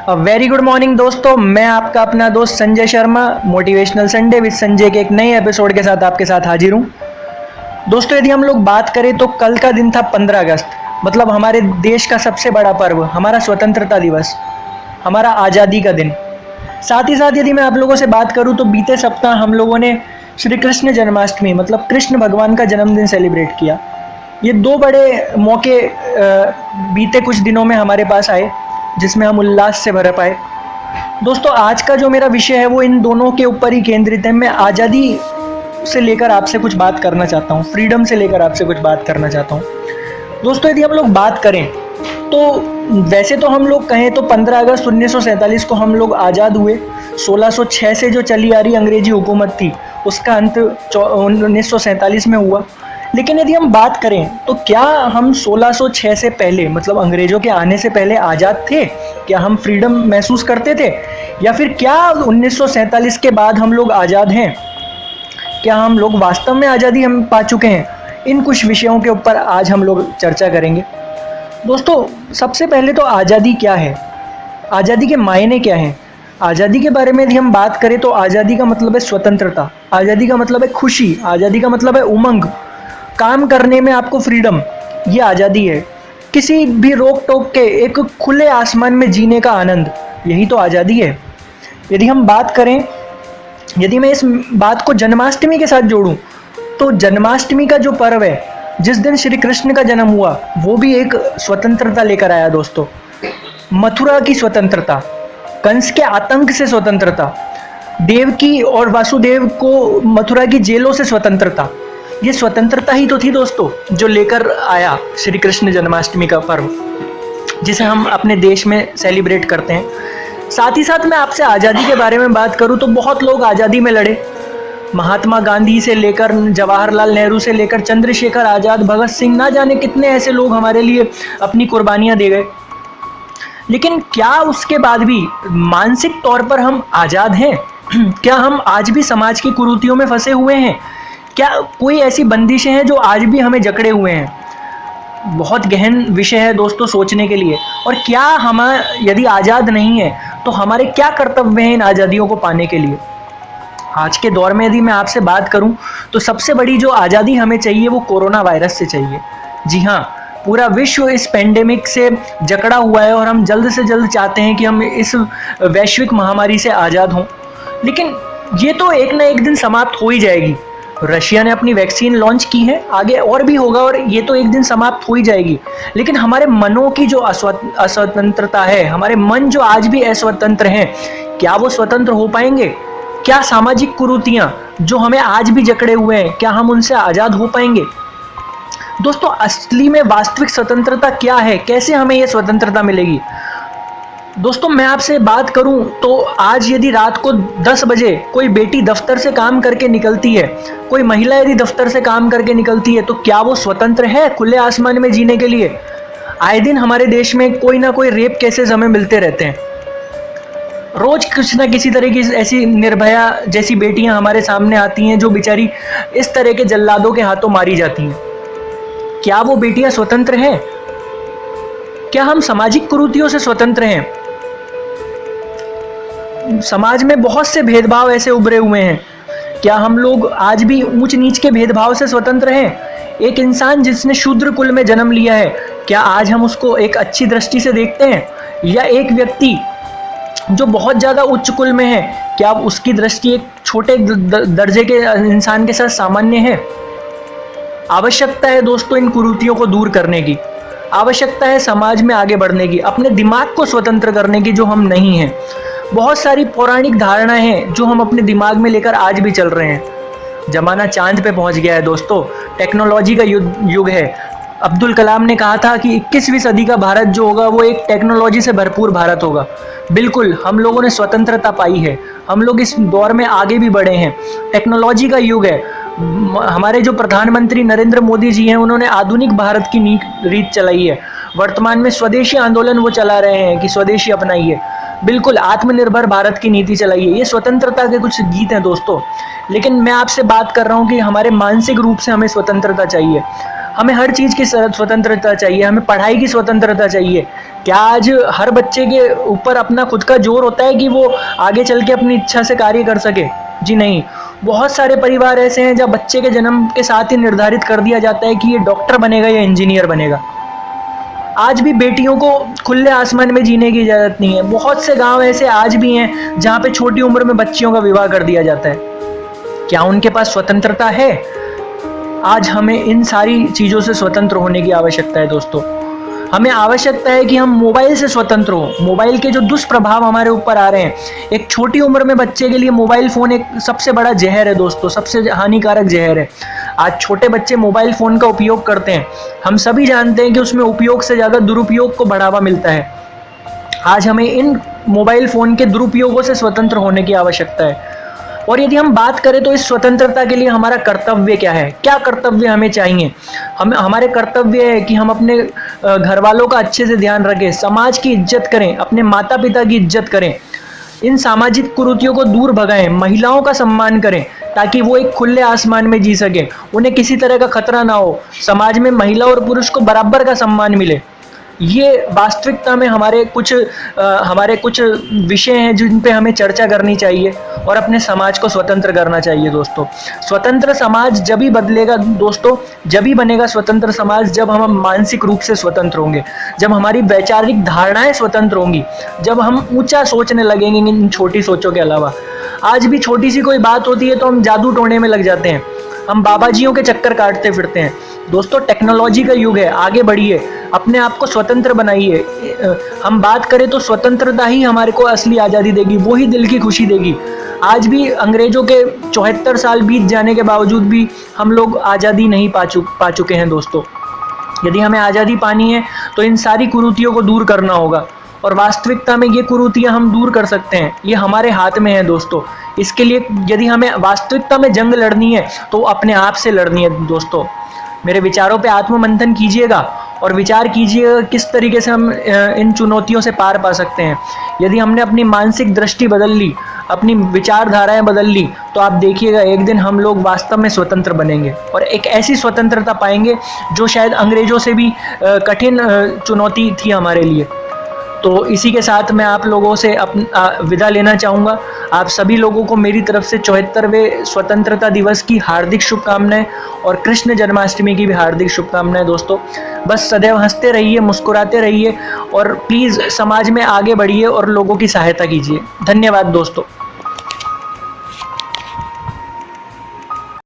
Very good morning दोस्तों, मैं आपका अपना दोस्त Sanjay Sharma motivational Sunday with Sanjay के एक नए एपिसोड के साथ आपके साथ हाजिर हूँ। दोस्तों, यदि हम लोग बात करें तो कल का दिन था 15 अगस्त, मतलब हमारे देश का सबसे बड़ा पर्व, हमारा स्वतंत्रता दिवस, हमारा आज़ादी का दिन। साथ ही साथ यदि मैं आप लोगों से बात करूँ तो बीते सप्ताह हम लोगों ने श्री कृष्ण जन्माष्टमी मतलब कृष्ण भगवान का जन्मदिन सेलिब्रेट किया। ये दो बड़े मौके बीते कुछ दिनों में हमारे पास आए जिसमें हम उल्लास से भर पाए। दोस्तों, आज का जो मेरा विषय है वो इन दोनों के ऊपर ही केंद्रित है। मैं आज़ादी से लेकर आपसे कुछ बात करना चाहता हूँ, फ्रीडम से लेकर आपसे कुछ बात करना चाहता हूँ। दोस्तों, यदि हम लोग बात करें तो वैसे तो हम लोग कहें तो 15 अगस्त 1947 को हम लोग आज़ाद हुए। 1606 से जो चली आ रही अंग्रेजी हुकूमत थी उसका अंत 1947 में हुआ। लेकिन यदि हम बात करें तो क्या हम 1606 से पहले मतलब अंग्रेज़ों के आने से पहले आज़ाद थे? क्या हम फ्रीडम महसूस करते थे? या फिर क्या 1947 के बाद हम लोग आज़ाद हैं? क्या हम लोग वास्तव में आज़ादी हम पा चुके हैं? इन कुछ विषयों के ऊपर आज हम लोग चर्चा करेंगे। दोस्तों, सबसे पहले तो आज़ादी क्या है? आज़ादी के मायने क्या हैं? आज़ादी के बारे में यदि हम बात करें तो आज़ादी का मतलब है स्वतंत्रता, आज़ादी का मतलब है खुशी, आज़ादी का मतलब है उमंग, काम करने में आपको फ्रीडम, ये आज़ादी है। किसी भी रोक टोक के एक खुले आसमान में जीने का आनंद, यही तो आज़ादी है। यदि हम बात करें, यदि मैं इस बात को जन्माष्टमी के साथ जोड़ूं तो जन्माष्टमी का जो पर्व है जिस दिन श्री कृष्ण का जन्म हुआ वो भी एक स्वतंत्रता लेकर आया। दोस्तों, मथुरा की स्वतंत्रता, कंस के आतंक से स्वतंत्रता, देवकी और वासुदेव को मथुरा की जेलों से स्वतंत्रता, ये स्वतंत्रता ही तो थी दोस्तों जो लेकर आया श्री कृष्ण जन्माष्टमी का पर्व, जिसे हम अपने देश में सेलिब्रेट करते हैं। साथ ही साथ मैं आपसे आज़ादी के बारे में बात करूं तो बहुत लोग आज़ादी में लड़े। महात्मा गांधी से लेकर जवाहरलाल नेहरू से लेकर चंद्रशेखर आज़ाद, भगत सिंह, ना जाने कितने ऐसे लोग हमारे लिए अपनी कुर्बानियां दे गए। लेकिन क्या उसके बाद भी मानसिक तौर पर हम आज़ाद हैं? क्या हम आज भी समाज की कुरीतियों में फंसे हुए हैं? क्या कोई ऐसी बंदिशें हैं जो आज भी हमें जकड़े हुए हैं? बहुत गहन विषय है दोस्तों सोचने के लिए। और क्या हम यदि आज़ाद नहीं है तो हमारे क्या कर्तव्य हैं इन आज़ादियों को पाने के लिए? आज के दौर में यदि मैं आपसे बात करूं तो सबसे बड़ी जो आज़ादी हमें चाहिए वो कोरोना वायरस से चाहिए। जी हाँ, पूरा विश्व इस पेंडेमिक से जकड़ा हुआ है और हम जल्द से जल्द चाहते हैं कि हम इस वैश्विक महामारी से आज़ाद हों। लेकिन ये तो एक ना एक दिन समाप्त हो ही जाएगी। रशिया ने अपनी वैक्सीन लॉन्च की है, आगे और भी होगा और ये तो एक दिन समाप्त हो ही जाएगी। लेकिन हमारे मनों की जो अस्वतंत्रता है, हमारे मन जो आज भी अस्वतंत्र हैं, क्या वो स्वतंत्र हो पाएंगे? क्या सामाजिक कुरीतियां जो हमें आज भी जकड़े हुए हैं, क्या हम उनसे आज़ाद हो पाएंगे? दोस्तों, असली में वास्तविक स्वतंत्रता क्या है? कैसे हमें यह स्वतंत्रता मिलेगी? दोस्तों, मैं आपसे बात करूं तो आज यदि रात को 10 बजे कोई बेटी दफ्तर से काम करके निकलती है, कोई महिला यदि दफ्तर से काम करके निकलती है, तो क्या वो स्वतंत्र है खुले आसमान में जीने के लिए? आए दिन हमारे देश में कोई ना कोई रेप केसेस हमें मिलते रहते हैं। रोज कुछ ना किसी तरह की ऐसी निर्भया जैसी बेटियां हमारे सामने आती हैं जो बेचारी इस तरह के जल्लादों के हाथों मारी जाती हैं। क्या वो बेटियां स्वतंत्र हैं? क्या हम सामाजिक कुरीतियों से स्वतंत्र हैं? समाज में बहुत से भेदभाव ऐसे उभरे हुए हैं। क्या हम लोग आज भी ऊंच नीच के भेदभाव से स्वतंत्र हैं? एक इंसान जिसने शूद्र कुल में जन्म लिया है, क्या आज हम उसको एक अच्छी दृष्टि से देखते हैं? या एक व्यक्ति जो बहुत ज़्यादा उच्च कुल में है, क्या उसकी दृष्टि एक छोटे दर्जे के इंसान के साथ सामान्य है? आवश्यकता है दोस्तों इन कुरीतियों को दूर करने की। आवश्यकता है समाज में आगे बढ़ने की, अपने दिमाग को स्वतंत्र करने की, जो हम नहीं हैं। बहुत सारी पौराणिक धारणाएं हैं जो हम अपने दिमाग में लेकर आज भी चल रहे हैं। जमाना चांद पे पहुंच गया है दोस्तों, टेक्नोलॉजी का युग है। अब्दुल कलाम ने कहा था कि 21वीं सदी का भारत जो होगा वो एक टेक्नोलॉजी से भरपूर भारत होगा। बिल्कुल, हम लोगों ने स्वतंत्रता पाई है, हम लोग इस दौर में आगे भी बढ़े हैं। टेक्नोलॉजी का युग है। हमारे जो प्रधानमंत्री नरेंद्र मोदी जी हैं, उन्होंने आधुनिक भारत की रीत चलाई है। वर्तमान में स्वदेशी आंदोलन वो चला रहे हैं कि स्वदेशी अपनाइए। बिल्कुल, आत्मनिर्भर भारत की नीति चलाइए। ये स्वतंत्रता के कुछ गीत हैं दोस्तों। लेकिन मैं आपसे बात कर रहा हूँ कि हमारे मानसिक रूप से हमें स्वतंत्रता चाहिए। हमें हर चीज़ की स्वतंत्रता चाहिए, हमें पढ़ाई की स्वतंत्रता चाहिए। क्या आज हर बच्चे के ऊपर अपना खुद का जोर होता है कि वो आगे चल के अपनी इच्छा से कार्य कर सके? जी नहीं। बहुत सारे परिवार ऐसे हैं जहाँ बच्चे के जन्म के साथ ही निर्धारित कर दिया जाता है कि ये डॉक्टर बनेगा या इंजीनियर बनेगा। आज भी बेटियों को खुले आसमान में जीने की इजाज़त नहीं है। बहुत से गांव ऐसे आज भी हैं जहाँ पे छोटी उम्र में बच्चियों का विवाह कर दिया जाता है। क्या उनके पास स्वतंत्रता है? आज हमें इन सारी चीज़ों से स्वतंत्र होने की आवश्यकता है दोस्तों। हमें आवश्यकता है कि हम मोबाइल से स्वतंत्र हों। मोबाइल के जो दुष्प्रभाव हमारे ऊपर आ रहे हैं, एक छोटी उम्र में बच्चे के लिए मोबाइल फ़ोन एक सबसे बड़ा जहर है दोस्तों, सबसे हानिकारक जहर है। आज छोटे बच्चे मोबाइल फ़ोन का उपयोग करते हैं। हम सभी जानते हैं कि उसमें उपयोग से ज़्यादा दुरुपयोग को बढ़ावा मिलता है। आज हमें इन मोबाइल फ़ोन के दुरुपयोगों से स्वतंत्र होने की आवश्यकता है। और यदि हम बात करें तो इस स्वतंत्रता के लिए हमारा कर्तव्य क्या है? क्या कर्तव्य हमें चाहिए? हमारे कर्तव्य है कि हम अपने घर वालों का अच्छे से ध्यान रखें, समाज की इज्जत करें, अपने माता पिता की इज्जत करें, इन सामाजिक कुरीतियों को दूर भगाएं, महिलाओं का सम्मान करें ताकि वो एक खुले आसमान में जी सकें, उन्हें किसी तरह का खतरा ना हो, समाज में महिला और पुरुष को बराबर का सम्मान मिले। ये वास्तविकता में हमारे कुछ विषय हैं जिन पे हमें चर्चा करनी चाहिए और अपने समाज को स्वतंत्र करना चाहिए दोस्तों। स्वतंत्र समाज जब ही बदलेगा दोस्तों, जब ही बनेगा स्वतंत्र समाज जब हम मानसिक रूप से स्वतंत्र होंगे, जब हमारी वैचारिक धारणाएं स्वतंत्र होंगी, जब हम ऊंचा सोचने लगेंगे इन छोटी सोचों के अलावा। आज भी छोटी सी कोई बात होती है तो हम जादू टोने में लग जाते हैं, हम बाबाजियों के चक्कर काटते फिरते हैं। दोस्तों टेक्नोलॉजी का युग है, आगे बढ़िए, अपने आप को स्वतंत्र बनाइए। हम बात करें तो स्वतंत्रता ही हमारे को असली आज़ादी देगी, वो ही दिल की खुशी देगी। आज भी अंग्रेजों के 74 साल बीत जाने के बावजूद भी हम लोग आज़ादी नहीं पा चुके हैं दोस्तों। यदि हमें आज़ादी पानी है तो इन सारी कुरीतियों को दूर करना होगा और वास्तविकता में ये कुरीतियाँ हम दूर कर सकते हैं, ये हमारे हाथ में है दोस्तों। इसके लिए यदि हमें वास्तविकता में जंग लड़नी है तो अपने आप से लड़नी है दोस्तों। मेरे विचारों पे आत्ममंथन कीजिएगा और विचार कीजिएगा किस तरीके से हम इन चुनौतियों से पार पा सकते हैं। यदि हमने अपनी मानसिक दृष्टि बदल ली, अपनी विचारधाराएं बदल ली, तो आप देखिएगा एक दिन हम लोग वास्तव में स्वतंत्र बनेंगे और एक ऐसी स्वतंत्रता पाएंगे जो शायद अंग्रेजों से भी कठिन चुनौती थी हमारे लिए। तो इसी के साथ मैं आप लोगों से विदा लेना चाहूँगा। आप सभी लोगों को मेरी तरफ से 74वें स्वतंत्रता दिवस की हार्दिक शुभकामनाएं और कृष्ण जन्माष्टमी की भी हार्दिक शुभकामनाएं दोस्तों। बस सदैव हंसते रहिए, मुस्कुराते रहिए और प्लीज़ समाज में आगे बढ़िए और लोगों की सहायता कीजिए। धन्यवाद दोस्तों।